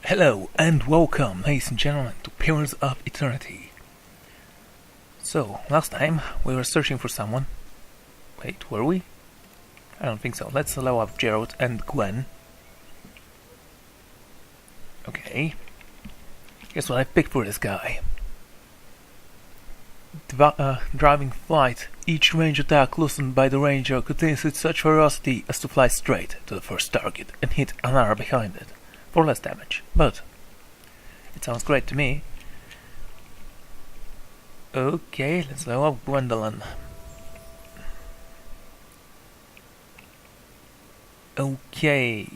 Hello and welcome, ladies and gentlemen, to Pillars of Eternity. So, last time we were searching for someone. Wait, were we? I don't think so. Let's allow up Gerald and Gwen. Okay. Guess what I picked for this guy? Driving flight. Each range attack loosened by the ranger contains with such ferocity as to fly straight to the first target and hit another behind it. For less damage, but it sounds great to me. Okay, let's level up Gwendolyn. Okay,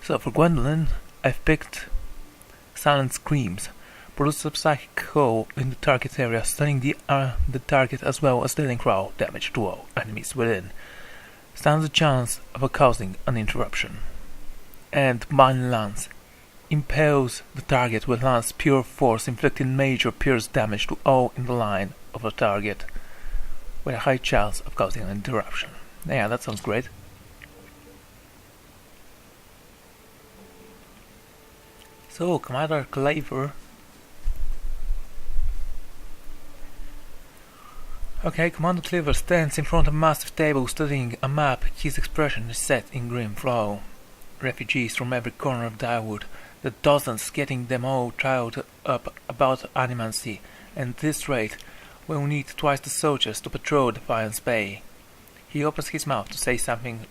so for Gwendolyn, I've picked Silent Screams. Produces a psychic echo in the target area, stunning the target as well as dealing crowd damage to all enemies within. Stands a chance of causing an interruption. And Mine Lance impales the target with Lance pure force, inflicting major pierce damage to all in the line of a target, with a high chance of causing an interruption. Yeah, that sounds great. So, Commander Claver. Okay, Commander Claver stands in front of a massive table studying a map. His expression is set in grim frown. Refugees from every corner of Dyewood, the dozens getting them all riled up about Animancy, and at this rate we'll need twice the soldiers to patrol Defiance Bay. He opens his mouth to say something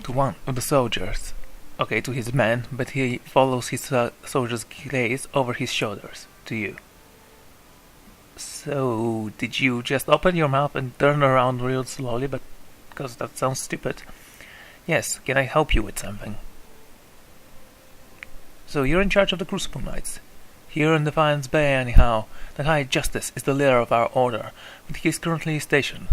to one of the soldiers, okay, to his men, but he follows his soldier's gaze over his shoulders, to you. So, did you just open your mouth and turn around real slowly, but because that sounds stupid? Yes, can I help you with something? So you're in charge of the Crucible Knights. Here in Defiance Bay anyhow, the High Justice is the leader of our order, but he is currently stationed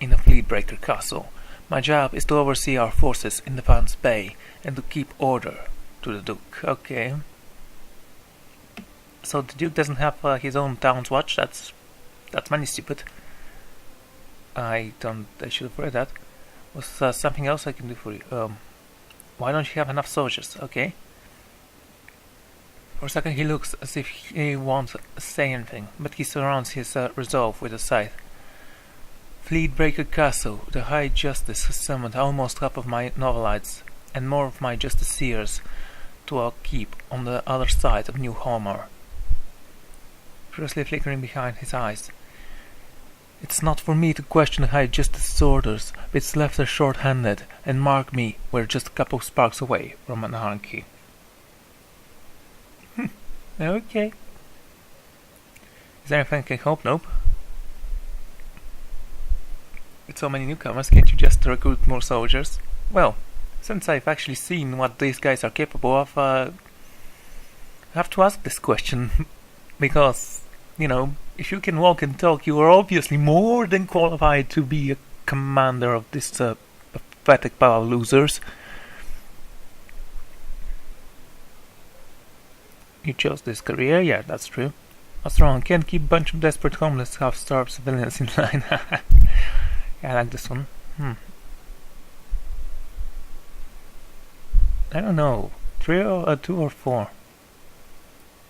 in a Fleetbreaker castle. My job is to oversee our forces in Defiance Bay and to keep order to the Duke. Okay. So the Duke doesn't have his own town's watch? That's money stupid. I should have read that. Was something else I can do for you? Why don't you have enough soldiers? Okay. For a second he looks as if he won't say anything, but he surrounds his resolve with a scythe. Fleetbreaker Castle, the High Justice has summoned almost half of my novelites and more of my justiciars to our keep on the other side of New Homer. Fiercely flickering behind his eyes. It's not for me to question the High Justice's orders, but it's left us short-handed, and mark me, we're just a couple of sparks away from anarchy. Okay. Is there anything I can help? Nope. With so many newcomers, can't you just recruit more soldiers? Well, since I've actually seen what these guys are capable of, I have to ask this question, because, you know, if you can walk and talk, you are obviously more than qualified to be a commander of this pathetic pile of losers. You chose this career? Yeah, that's true. What's wrong? Can't keep a bunch of desperate homeless, half-starved civilians in line. Yeah, I like this one. I don't know. 2 or 4?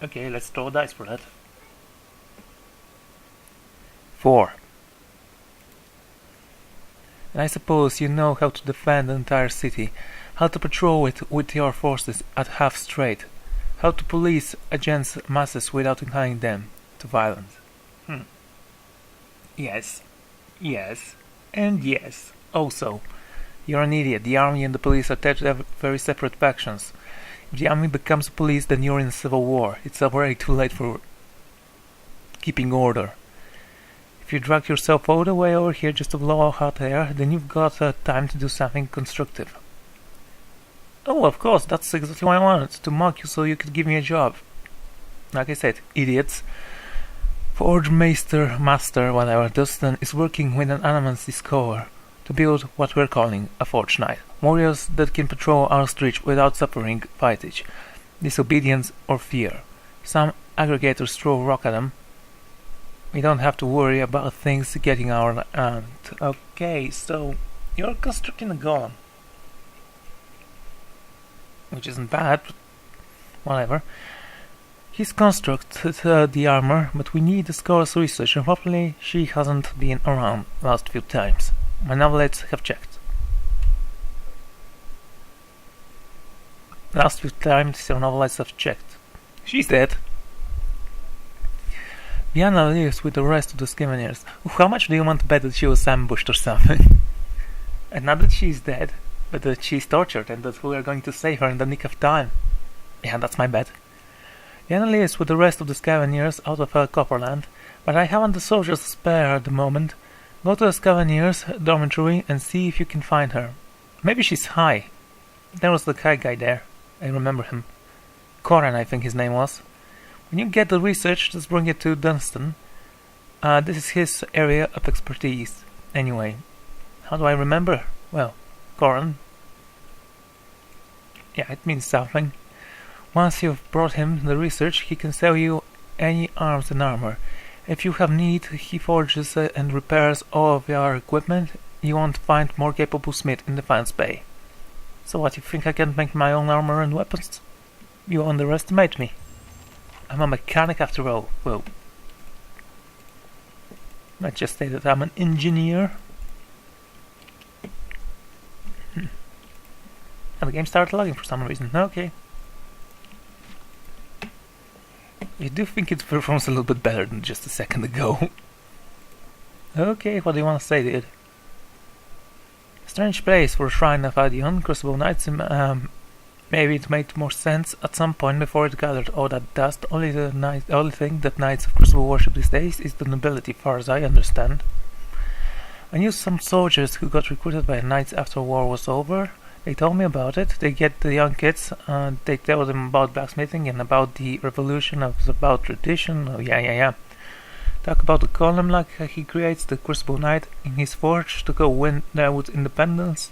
Okay, let's throw dice for that. 4. And I suppose you know how to defend the entire city, how to patrol it with your forces at half straight, how to police against masses without inclining them to violence. Yes, and yes. Also, you're an idiot. The army and the police are very separate factions. If the army becomes police, then you're in a civil war. It's already too late for keeping order. If you drag yourself all the way over here just to blow hot air, then you've got time to do something constructive. Oh, of course, that's exactly what I wanted, to mock you so you could give me a job. Like I said, idiots. Forge Master, whatever, Dustin is working with an Animancy scholar to build what we're calling a Forge Knight. Warriors that can patrol our streets without suffering fightage, disobedience or fear. Some aggregators throw rock at them. We don't have to worry about things getting our end. Okay, so you're constructing a golem. which isn't bad, but whatever. He's constructed the armor, but we need the Score's research, and hopefully she hasn't been around last few times. My novelettes have checked. Last few times your novelettes have checked. She's dead. Diana lives with the rest of the Scavengers. How much do you want to bet that she was ambushed or something? And not that she's dead, but that she's tortured and that we are going to save her in the nick of time. Yeah, that's my bet. Diana lives with the rest of the Scavengers out of Copperland, but I haven't the soldiers to spare at the moment. Go to the Scavengers' dormitory and see if you can find her. Maybe she's high. There was the high guy there. I remember him. Coran, I think his name was. When you get the research, just bring it to Dunstan. This is his area of expertise. Anyway, how do I remember? Well, Coran. Yeah, it means something. Once you've brought him the research, he can sell you any arms and armor. If you have need, he forges and repairs all of your equipment. You won't find more capable smith in Defiance Bay. So what, you think I can make my own armor and weapons? You underestimate me. I'm a mechanic after all. Well, let's just say that I'm an engineer. And the game started logging for some reason. Okay. I do think it performs a little bit better than just a second ago. Okay, what do you want to say, dude? Strange place for a shrine of Adion, Crucible Knights. Maybe it made more sense at some point before it gathered all that dust. Only thing that Knights of Crucible worship these days is the nobility, far as I understand. I knew some soldiers who got recruited by Knights after war was over. They told me about it. They get the young kids, they tell them about blacksmithing and about the revolution, about tradition. Oh, yeah. Talk about the column like he creates the Crucible Knight in his forge to go win there with independence.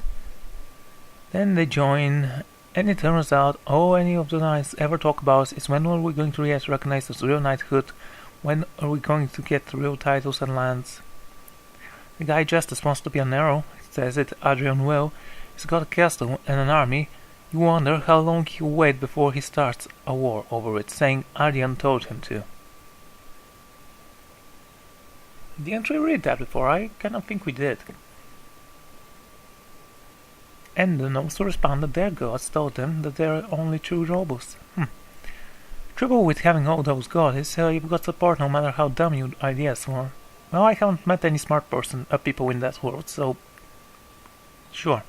Then they join, and it turns out all any of the knights ever talk about is when are we going to recognize the real knighthood, when are we going to get real titles and lands. The guy Justice wants to be an arrow, says it, Adrian will. He's got a castle and an army. You wonder how long he'll wait before he starts a war over it, saying Ardian told him to. Didn't we read that before? I kind of think we did. And the gnomes responded their gods told them that they're only true robots. Trouble with having all those gods is you've got support no matter how dumb your ideas were. Well, I haven't met any smart people in that world, so... Sure.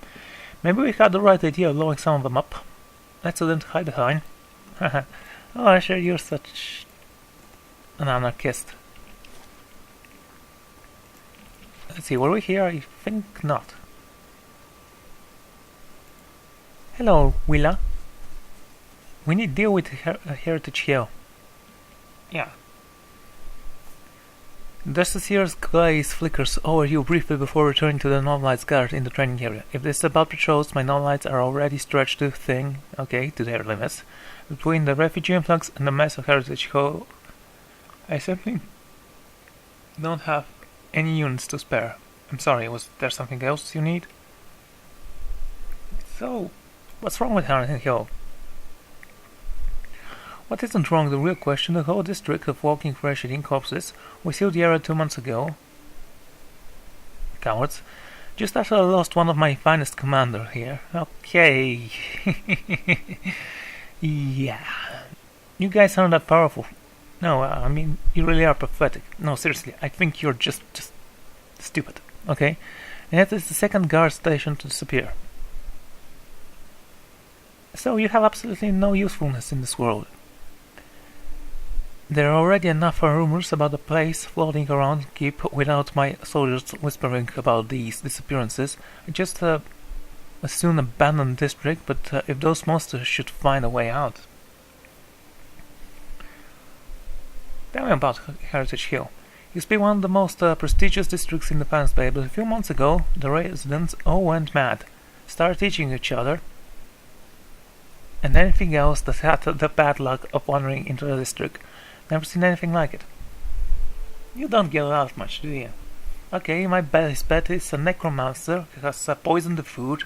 Maybe we had the right idea of blowing some of them up. Let's identify the behind. Haha. Oh, Asher, you're such an anarchist. Let's see, were we here? I think not. Hello, Willa. We need to deal with Heritage Hill. Yeah. Just as year's glaze flickers over you briefly before returning to the non-lights gathered in the training area. If this about patrols, my non-lights are already stretched to their limits. Between the refugee influx and the mess of Heritage Hill, I simply don't have any units to spare. I'm sorry, was there something else you need? So, what's wrong with Heritage Hill? What isn't wrong? The real question, the whole district of walking fresh-eating corpses. We sealed the area 2 months ago. Cowards. Just after I lost one of my finest commander here. Okay. Yeah. You guys aren't that powerful. No, I mean, you really are pathetic. No, seriously, I think you're just stupid. Okay? And yet it's the second guard station to disappear. So you have absolutely no usefulness in this world. There are already enough rumors about the place floating around keep without my soldiers whispering about these disappearances. I just as soon abandon the district, but if those monsters should find a way out. Tell me about Heritage Hill. It used to be one of the most prestigious districts in the Defiance Bay, but a few months ago the residents all went mad, started teaching each other, and anything else that had the bad luck of wandering into the district. Never seen anything like it. You don't get out much, do you? Okay, my best bet is a necromancer who has poisoned the food.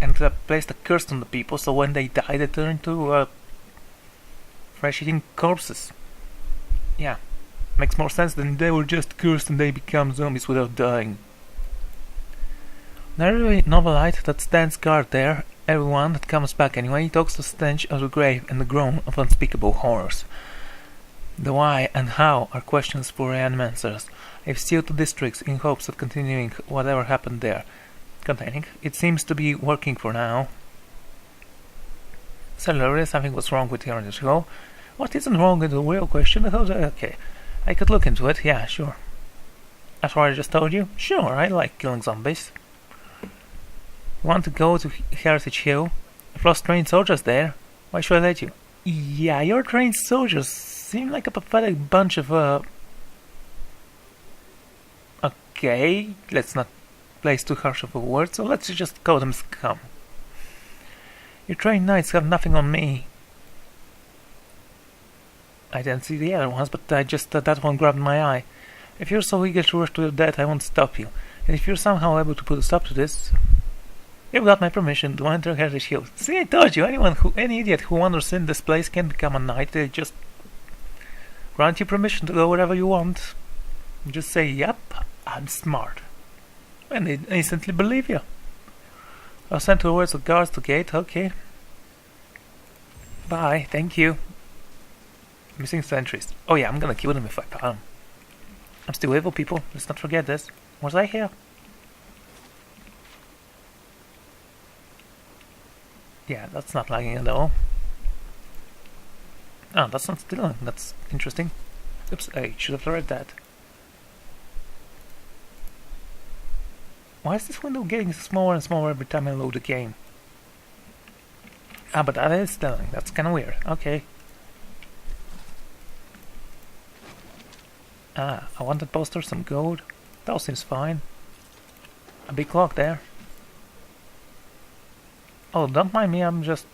and placed a curse on the people, so when they die, they turn into fresh-eating corpses. Yeah, makes more sense than they were just cursed and they become zombies without dying. An early novelite that stands guard there, everyone that comes back anyway talks the stench of the grave and the groan of unspeakable horrors. The why and how are questions for reanimancers. I've sealed the districts in hopes of continuing whatever happened there. Containing. It seems to be working for now. Cellularly, something was wrong with your show. What isn't wrong is the real question. Okay, I could look into it. Yeah, sure. That's what I just told you. Sure, I like killing zombies. You want to go to Heritage Hill? I've lost trained soldiers there. Why should I let you? Yeah, your trained soldiers seem like a pathetic bunch of Okay, let's not place too harsh of a word, so let's just call them scum. Your trained knights have nothing on me. I didn't see the other ones, but that one grabbed my eye. If you're so eager to rush to your death, I won't stop you. And if you're somehow able to put a stop to this, you've got my permission to enter Heritage Hill. See, I told you, any idiot who wanders in this place can become a knight. They just grant you permission to go wherever you want. Just say, yep, I'm smart. And they instantly believe you. I'll send towards the guards to gate, okay. Bye, thank you. Missing sentries. Oh yeah, I'm gonna kill them if I find them. I'm still evil, people. Let's not forget this. Was I here? Yeah, that's not lagging at all. Oh, that's not stealing. That's interesting. Oops, I should have read that. Why is this window getting smaller and smaller every time I load the game? Ah, but that is stealing. That's kinda weird. Okay. Ah, a wanted poster, some gold. That seems fine. A big clock there. Oh, don't mind me, I'm just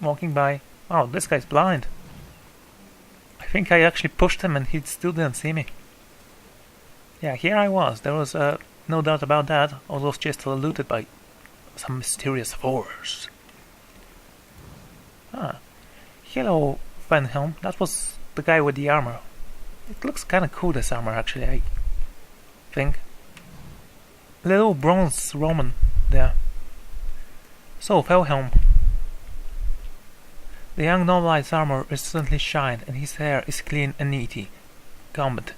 walking by. Oh, this guy's blind. I think I actually pushed him and he still didn't see me. Yeah, here I was. There was no doubt about that. All those chests are looted by some mysterious force. Ah. Hello, Fenhelm. That was the guy with the armor. It looks kinda cool, this armor, actually, I think. Little bronze Roman there. So, Felhelm. The young noble's armor recently shined, and his hair is clean and neatly combed.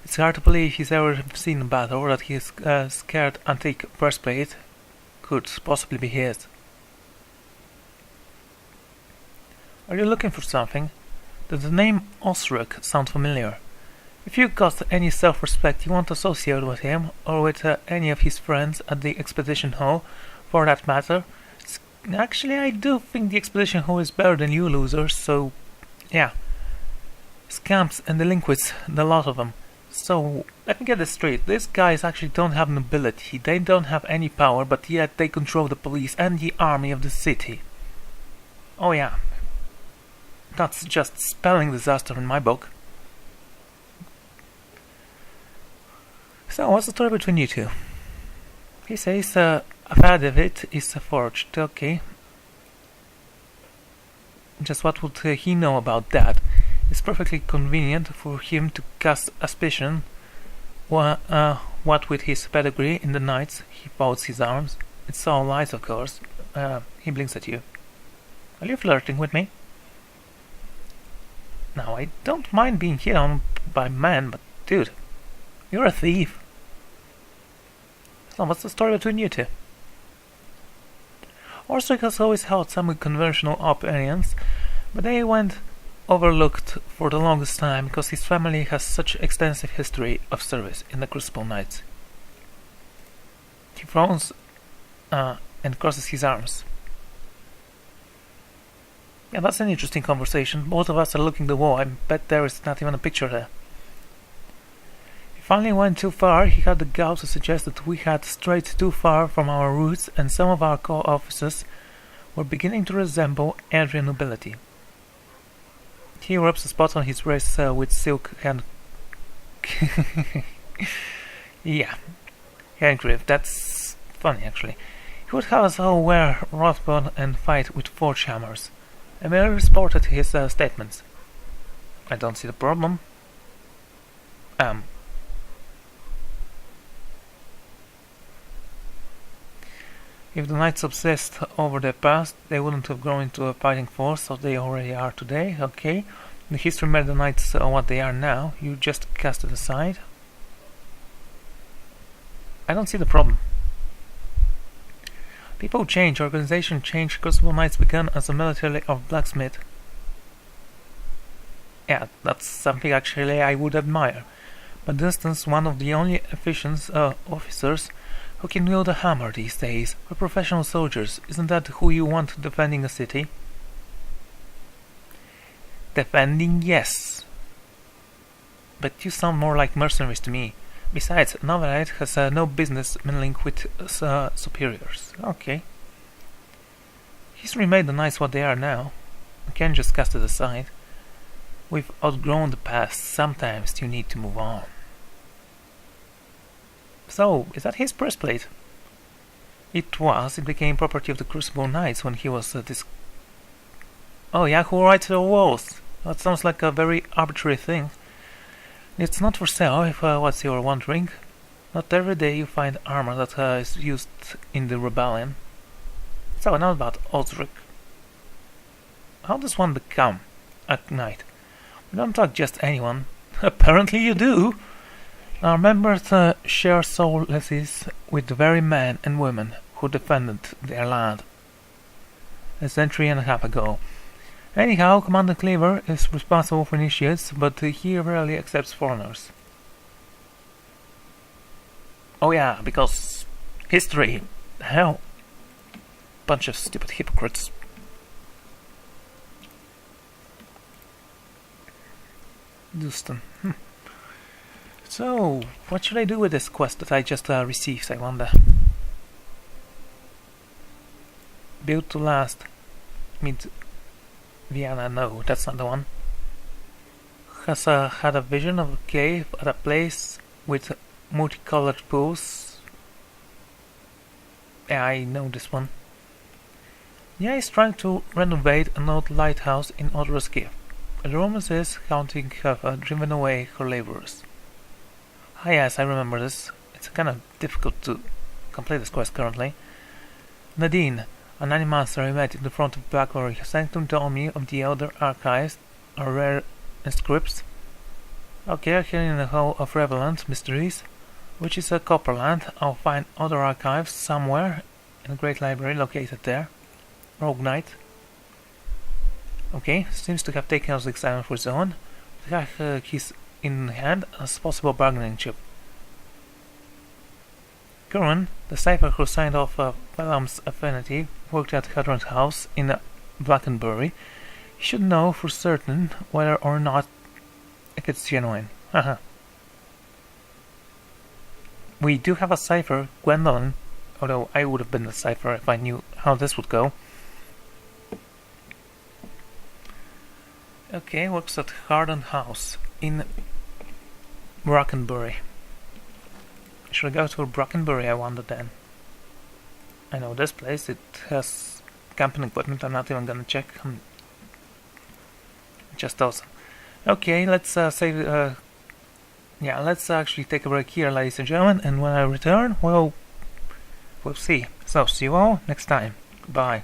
It's hard to believe he's ever seen a battle, or that his scarred antique breastplate could possibly be his. Are you looking for something? Does the name Osric sound familiar? If you've got any self-respect, you won't associate with him, or with any of his friends at the Expedition Hall, for that matter. Actually, I do think the Expedition Hall is better than you losers, so yeah. Scamps and delinquents, the lot of them. So, let me get this straight. These guys actually don't have nobility, they don't have any power, but yet they control the police and the army of the city. Oh yeah. That's just spelling disaster in my book. So, what's the story between you two? He says a third of it is forged. Okay. Just what would he know about that? It's perfectly convenient for him to cast suspicion. What with his pedigree in the knights, he folds his arms. It's all lies, of course. He blinks at you. Are you flirting with me? Now, I don't mind being hit on by men, but dude, you're a thief. So what's the story between you two? Orsic has always held some conventional opinions, but they went overlooked for the longest time because his family has such extensive history of service in the Crucible Knights. He frowns and crosses his arms. Yeah, that's an interesting conversation. Both of us are looking at the wall. I bet there is not even a picture there. He finally went too far. He had the gall to suggest that we had strayed too far from our roots, and some of our core officers were beginning to resemble Adrian nobility. He rubs a spot on his wrist with silk hand. Yeah, handkerchief. That's funny, actually. He would have us all wear Rothburn and fight with forge hammers. I merely reported his statements. I don't see the problem. If the knights obsessed over their past, they wouldn't have grown into a fighting force as they already are today, okay? The history made the knights what they are now. You just cast it aside. I don't see the problem. People change, organization change. Crucible Knights began as a military of blacksmith. Yeah, that's something actually I would admire. But Distance, one of the only efficient officers who can wield a hammer these days. We're professional soldiers. Isn't that who you want defending a city? Defending, yes. But you sound more like mercenaries to me. Besides, a novelite has no business meddling with superiors. Okay. History made the knights what they are now. You can't just cast it aside. We've outgrown the past. Sometimes you need to move on. So, is that his breastplate? It was. It became property of the Crucible Knights when he was Oh yeah, who writes the walls? That sounds like a very arbitrary thing. It's not for sale, if what you're wondering. Not every day you find armor that is used in the rebellion. So, now about Osric. How does one become a knight? We don't talk just anyone. Apparently you do. Our members share solaces with the very men and women who defended their land a century and a half ago. Anyhow, Commander Cleaver is responsible for initiates, but he rarely accepts foreigners. Oh yeah, because history. Hell. Bunch of stupid hypocrites. Dustin. So, what should I do with this quest that I just received, I wonder? Built to last. Mid Vienna, no, that's not the one. Has had a vision of a cave at a place with multicolored pools. Yeah, I know this one. Yeah, he's trying to renovate an old lighthouse in Odra's Cave. The rumor says Counting have driven away her laborers. Ah yes, I remember this. It's kind of difficult to complete this quest currently. Nadine, an animaster I met in the front of Blackberry Sanctum, told me of the Elder Archives, or rare scripts. Okay, here in the Hall of Revelant Mysteries, which is a Copperland. I'll find other archives somewhere in the Great Library located there. Rogue Knight. Okay, seems to have taken us exam for his own. To have his in hand as possible bargaining chip. Curran, the cipher who signed off Balaam's affinity, worked at Hadron's house in Blackenbury. He should know for certain whether or not if it's genuine. Haha. We do have a cipher, Gwendolyn, although I would have been the cipher if I knew how this would go. Okay, works at Harden House in Brackenbury. Should I go to Brackenbury, I wonder then? I know this place, it has camping equipment, I'm not even gonna check. Just awesome. Okay, let's save. Yeah, let's actually take a break here, ladies and gentlemen, and when I return, we'll see. So, see you all next time. Bye.